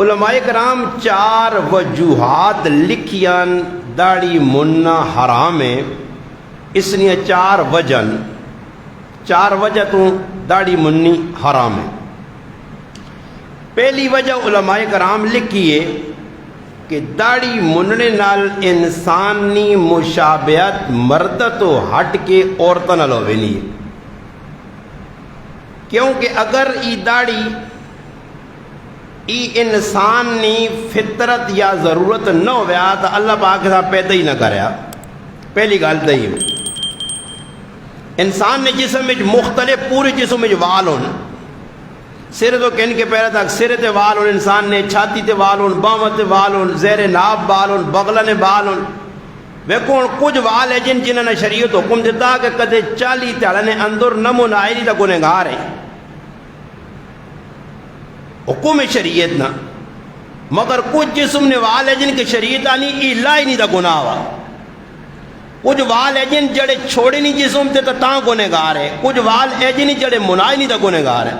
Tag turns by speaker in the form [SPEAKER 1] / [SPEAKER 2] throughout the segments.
[SPEAKER 1] علماء کرام 4 وجوہات لکھیاں داڑھی مننا حرام ہے. اس لیے 4 وجہ تو داڑھی مننی حرام ہے. پہلی وجہ علماء کرام لکھیے کہ داڑھی مننے نال انسانی مشابہت مرد تو ہٹ کے عورتوں نال ہوے نہیں. کیونکہ اگر ای داڑھی ای انسانی فطرت یا ضرورت نہ ہویا تو اللہ پاک صاحب پیدا ہی نہ کریا. پہلی گل تو یہ انسان نے جسم میں مختلف پورے جسم میں وال ہون، سر تو کن کے پیرے تک سر تے وال ہون، انسان نے چھاتی تے وال ہون، باہواں تے وال ہون، زیر ناب وال ہون، بغلہ نے وال ہون. ویکھو کچھ وال ہے جنہاں نے شریعت حکم دیتا کہ کدے 40 تھیڑے نے اندر نہ منائری دا گنہگار ہے. حکم شریعت نہ، مگر کچھ جسم نے وال ہے جن کے شریعت آنی اللہ ہی نہیں دا گناہ ہوا. کچھ وال ہے جن جڑے چھوڑے نہیں جسم تے تاں گنہگار ہے، کچھ وال ہے جن جڑے منائی نہیں دا گنہگار ہے.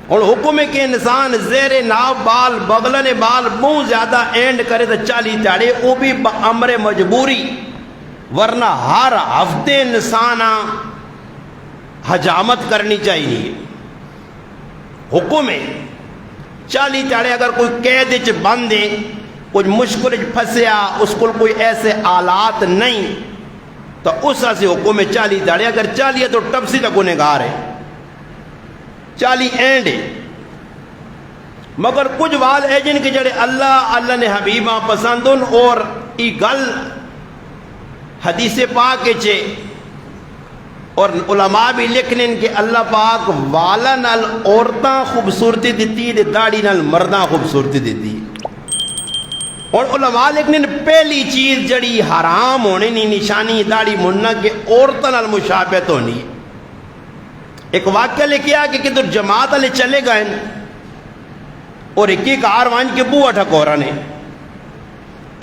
[SPEAKER 1] اور حکم ہے کہ انسان زیر ناب بال بغلن بال بہت زیادہ اینڈ کرے تو 40 تھیڑے، وہ بھی بامر مجبوری، ورنہ ہر ہفتے انسان حجامت کرنی چاہیے. حکم ہے 40 تھیڑے. اگر کوئی قید چ بند ہے، کچھ مشکل پھنسیا، اس کو کوئی ایسے آلات نہیں تو اس سے حکم ہے 40 تھیڑے. اگر 40 ہے تو ٹپسی کا گنہگار ہے، 40 اینڈ ہے. مگر کچھ وال ہے جن کے جڑے اللہ نے حبیبہ پسند ان، اور ای گل حدیث پاک چے اور علماء بھی لکھنے کہ اللہ پاک والا نال عورتاں خوبصورتی دیتی ہے، داڑھی نال مرداں خوبصورتی دیتی ہے. اور علماء لکھنے پہلی چیز جڑی حرام ہونے نہیں نشانی داڑھی مننا کہ عورتاں نال مشابہت ہونی. ایک واقعہ لکھیا کہ کدھر جماعت والے چلے گئے اور ایک آروان کے بوہ ٹھکورا نے،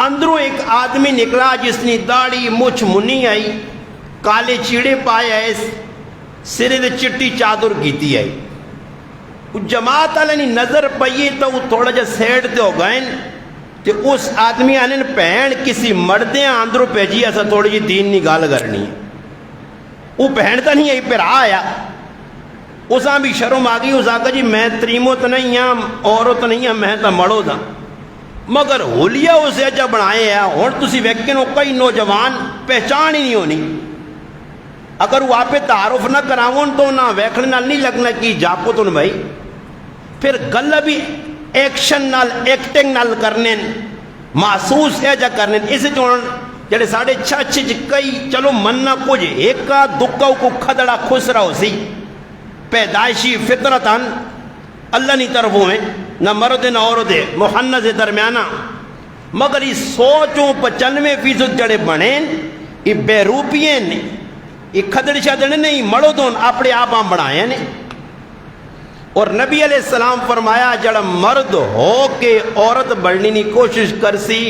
[SPEAKER 1] اندروں ایک آدمی نکلا جس نے داڑھی مچھ منی آئی، کالے چیڑے پائے آئے، سرے دے چٹی چادر کیتی آئی. جماعت والے نے نظر پئی تو وہ تھوڑا جا سیڈ تے ہو گئے کہ اس آدمی آنے پہن کسی مردیں اندروں پیجی ایسا تھوڑی جی دین نہیں گال کرنی. وہ پہنتا نہیں ہے پھر آیا، اساں بھی شرم آ گئی. اس آگا جی میں تریمو تو نہیں ہاں، عورت نہیں ہاں، میں تو مڑو تھا. مگر ہولیا اسے جب بنائے ہیں اور تسی ویکھنو کئی نوجوان پہچان ہی نہیں ہونی. اگر وہ آپ تعارف نہ کراؤن تو نہ ویکھنے نال نہیں لگنا کہ جاپو تو بھائی. پھر گل بھی ایکشن نال ایکٹنگ نال کرنے محسوس ہے جا کرنے. اس چون جڑے ساڑھے چھچ کئی چلو مننا کچھ ایک دکھا کو کھدڑا خسرا ہو سی پیدائشی فطرتاً اللہ نہیں طرف ہوئے، نہ مرد نہ عورت محنت درمیانہ. مگر یہ 195% جڑے بنے یہ بے روپیے نے، یہ کھدڑ شدڑ نہیں مڑو دون اپنے آپ بنائے نے. اور نبی علیہ السلام فرمایا جڑا مرد ہو کے عورت بڑھنی نہیں کوشش کر سی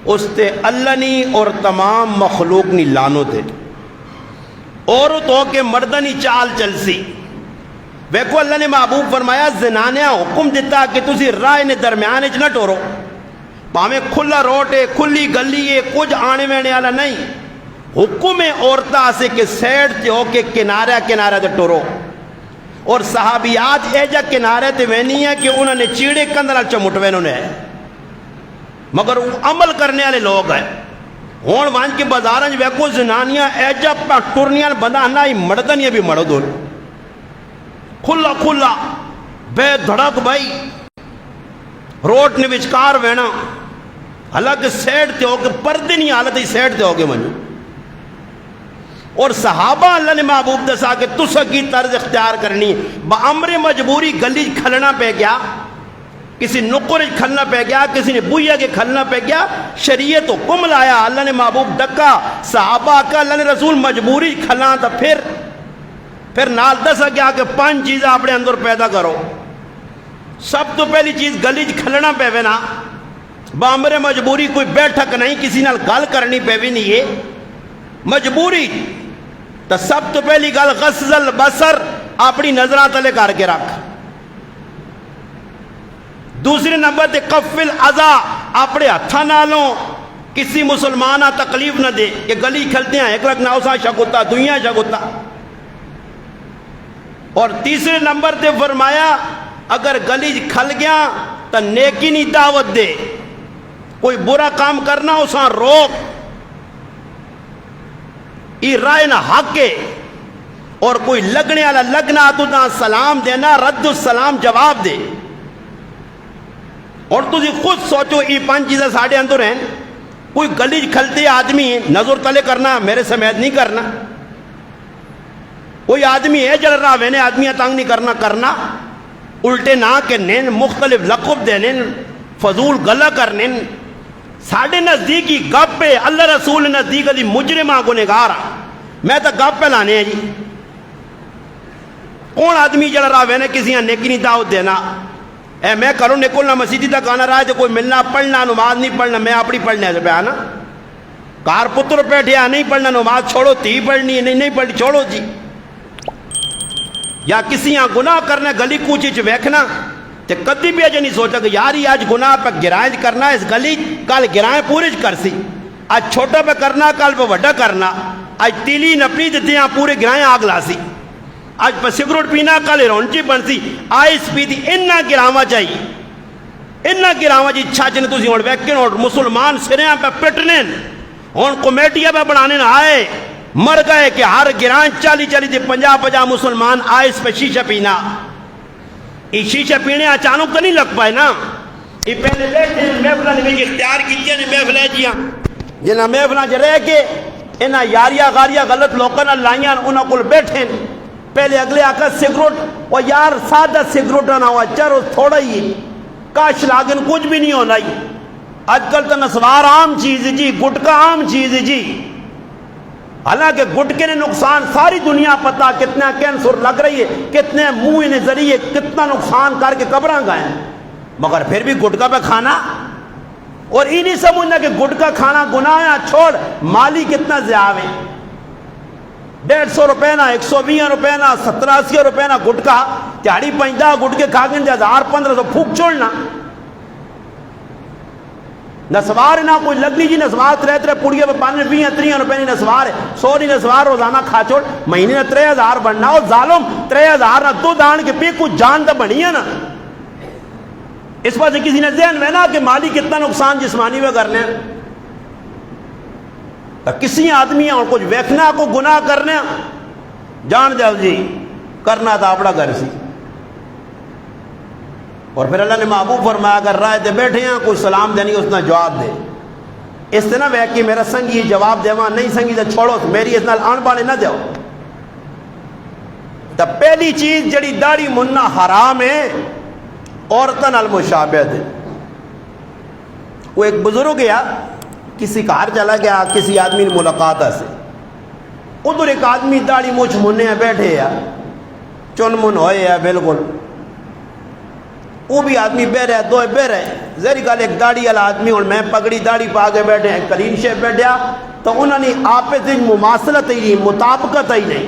[SPEAKER 1] اس تے اللہ نہیں اور تمام مخلوق نہیں لانو تے. عورت ہو کے مردنی چال چل سی. ویکو اللہ نے محبوب فرمایا زنانیاں حکم دیتا کہ تسی رائے نے درمیان اچ نہ ٹورو، پاویں کھلا روٹ ہے کھلی گلی ہے کچھ آنے وینے والا نہیں. حکم ہے عورتاں سے کہ سیڈ تے ہو کے کنارہ تے ٹورو. اور صحابیات ایجا کنارے تے وینی ہے کہ انہوں نے چیڑے کندرہ چمٹ وینوں نے، مگر وہ عمل کرنے والے لوگ ہیں. ہون وان کے بازارنج ویکو زنانیاں ایجا ٹورنیاں بندہ نہ ہی مردنیاں بھی مڑو دول کھلا کھلا بے دھڑک بھائی روٹ نے وچکار وینا. حالانکہ سیڈ تے ہو کے پردے نہیں حالت ہی سیڈ تے ہو کے منو. اور صحابہ اللہ نے محبوب دسا کہ تسا کی طرز اختیار کرنی بامر مجبوری گلی کھلنا پہ گیا، کسی نکر کھلنا پہ گیا، کسی نے بویا کے کھلنا پہ گیا. شریعت حکم لایا، اللہ نے محبوب ڈکا صحابہ کا، اللہ نے رسول مجبوری کھلنا تھا. پھر نال دسا گیا کہ 5 چیزیں اپنے اندر پیدا کرو. سب تو پہلی چیز گلی کھلنا پہ وینا بامر مجبوری، کوئی بیٹھک نہیں، کسی نال گل کرنی پہ بھی نہیں ہے مجبوری. تو سب تو پہلی گل غض البصر، اپنی نظرہ تلے کر کے رکھ. دوسرے نمبر تے کفل ازا، اپنے ہتھاں نالوں کسی مسلمان تکلیف نہ دے کہ گلی کھلتے ہیں ایک لگ نہ اسا شگوتا دنیا شگوتا۔ اور تیسرے نمبر تے فرمایا اگر گلی کھل گیا تو نیکی نہیں دعوت دے، کوئی برا کام کرنا اسا روک، ای رائے نہ حق ہے، اور کوئی لگنے والا لگنا تو نہ سلام دینا، رد السلام جواب دے۔ اور تجھے خود سوچو یہ پانچ چیزیں ساڑھے اندر ہیں، کوئی گلی کھلتے آدمی نظر تلے کرنا میرے سمیت نہیں کرنا، کوئی آدمی ہے جڑ رہا وینے آدمی تنگ نہیں کرنا، الٹے نہ کہ نین مختلف لقب دینے، فضول گلہ کرنے، ساڑھے نزدیکی گپ پہ اللہ رسول نزدیک دی مجرمہ گنہگارا، میں تو گپ پہ لانے ہیں جی۔ کون آدمی جڑ رہا وینے کسی نیکی نہیں دعوت دینا، اے میں کروں نکلنا مسیدی تک آنا رہا ہے تو کوئی ملنا پڑھنا نماز نہیں پڑھنا، میں اپنی پڑھنے سے پہ آنا، کار پتر بیٹھیا نہیں پڑھنا نماز چھوڑو، تھی پڑھنی نہیں پڑھنی چھوڑو جی۔ یا کسی یہاں گناہ کرنا گلی کوچی چ ویکھنا تے کدی بھی اجے نہیں سوچا کہ یار یہ آج گناہ پہ گرائیں کرنا، اس گلی کل گرائیں پوری کر سی، آج چھوٹا پہ کرنا کل پہ وڈا کرنا، آج تیلی نپی دیتے ہیں پورے گرائیں آگ لاسی، آج پہ سگریٹ پینا کل رونچی بنسی، آئیس پی دی انہا گراما چاہیے، انہا گراما جی چھاچنے تو سی اور ویکن اور مسلمان سریاں پہ پٹنے اور کمیٹیاں پہ بڑھانے آئے، مر گئے کہ ہر گرائیں چالی دی 50 مسلمان آئیس پہ شیشہ پینا، یہ شیشہ پینے اچانک تو نہیں لگ پائے نا، یہ پہلے بیٹھے ہیں محفلہ نے بھی اختیار کیتے ہیں محفلہ جیاں جنہاں محفلہ جو رہ کے انہاں یاریاں غاریاں غلط لوکاں لائیاں انہاں کل بیٹھے ہیں، پہلے اگلے آقا سگریٹ وہ یار سادہ سگریٹ نہ ہوا چرو تھوڑا ہی کاش لاگن کچھ بھی نہیں ہونا ہی، آج کل تو نسوار عام چیز جی، گٹکا عام چیز جی، حالانکہ گٹکے نے نقصان ساری دنیا پتا کتنا کینسر لگ رہی ہے، کتنے منہ نے ذریعے کتنا نقصان کر کے قبراں گئے، مگر پھر بھی گٹکا پہ کھانا، اور یہ نہیں سمجھنا کہ گٹکا کھانا گناہ ہے، چھوڑ مالی کتنا زیادہ ہے، 150 روپے نا 120 روپے نا 70-80 روپے نا گٹکا تیاری 50 گٹکے کھا کے 1000-1500 پھوک چھوڑنا، نسوار نہ کوئی لگنی جی نسوار 3 پوڑیے پہ 20-30 روپے نہیں نسوار ہے، 100 نہیں نسوار روزانہ کھا چھوڑ، مہینے نے 3000 بننا، اور ظالم 3000 نہ دو دان کے پی کچھ جان تو بنی ہے نا، اس وجہ سے کسی نے ذہن میں نا کہ مالی کتنا نقصان جسمانی میں کرنے ہیں، کسی آدمی اور کچھ ویکھنا کو گناہ کرنے جان جاؤ جی کرنا تھا اپنا گھر سی، اور پھر اللہ نے محبوب فرمایا اگر رائے دے بیٹھے ہیں کوئی سلام دینی اس نے جواب دے، اس سے نہ ویک کہ میرا سنگی جواب دے وہاں نہیں سنگی تو چھوڑو میری اس نال آن بانے نہ دیو۔ تو پہلی چیز جڑی داڑھی مننا حرام ہے، عورتوں نال مشابہت ہے۔ وہ ایک بزرگ گیا کسی گھر چلا گیا کسی آدمی نے ملاقات سے، ادھر ایک آدمی داڑھی مچھ مننے بیٹھے یا چن من ہوئے یا بالکل، وہ بھی آدمی بہ رہے دو بہ رہے، ذری گل ایک داڑھی والا آدمی اور میں پگڑی داڑھی پا کے بیٹھے ہیں کلین شیپ بیٹھیا، تو انہوں نے آپس میں مماثلت ہی نہیں، مطابقت ہی نہیں،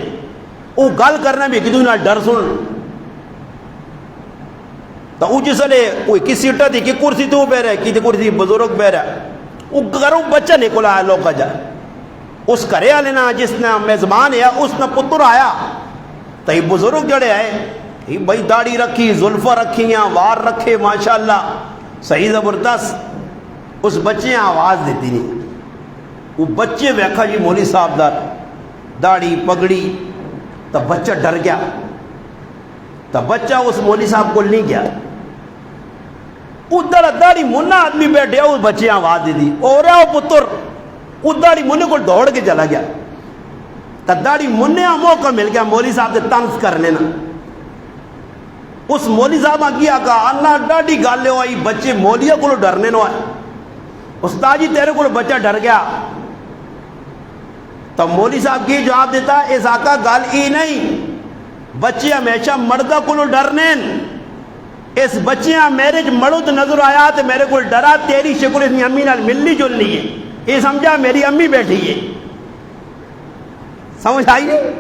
[SPEAKER 1] وہ گل کرنا بھی کدوں نہ ڈر سن، تو وہ جس لے کوئی کسی سیٹا تھی کہ کرسی تو بہ رہے کسی کرسی بزرگ بہ رہا، وہ گھروں بچہ نکلا آیا لوگ جا، اس کرے والے نا جس نے میزبان ہے اس نے پتر آیا، تو یہ بزرگ جڑے آئے یہ بھائی داڑھی رکھی زلفہ رکھیاں وار رکھے ماشاءاللہ صحیح زبردست، اس بچے آواز دیتی نہیں، وہ بچے ویکھا جی مولوی صاحب دار داڑھی پگڑی، تو بچہ ڈر گیا، تو بچہ اس مولوی صاحب کو نہیں گیا، ادھر داڑھی منا آدمی بیٹھے اس بچے آواز دی دی اور پتر اس داڑھی منے کو دوڑ کے چلا گیا، تو داڑھی منے موقع مل گیا مولوی صاحب سے طنز کرنے نا، اس مولوی صاحب کیا کہا اللہ ڈاڑی گالے ہوئی بچے مولیہ کو ڈرنے نو آئے، استاد جی تیرے کو بچہ ڈر گیا، تو مولوی صاحب کی جواب دیتا اس آقا گال ای نہیں، بچے ہمیشہ مردہ کو ڈرنے، اس بچیاں میرے مرد نظر آیا تو میرے کو ڈرا، تیری شکل اتنی امی نال ملنی جلنی ہے، یہ سمجھا میری امی بیٹھی ہے، سمجھ آئی نہیں،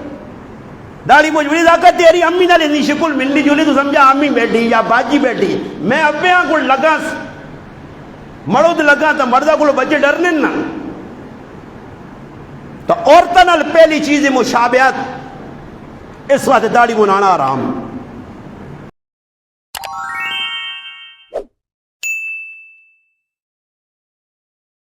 [SPEAKER 2] داڑھی مجبوری آقا تیری امی نال اتنی شکل ملنی جلی تو سمجھا امی بیٹھی یا باجی بیٹھی. میں ابیاں کو لگا مرد لگا تو مردہ کو بچے ڈرنے نا. تو عورتوں نال پہلی چیز مشابہت اس وقت داڑھی بنانا آرام.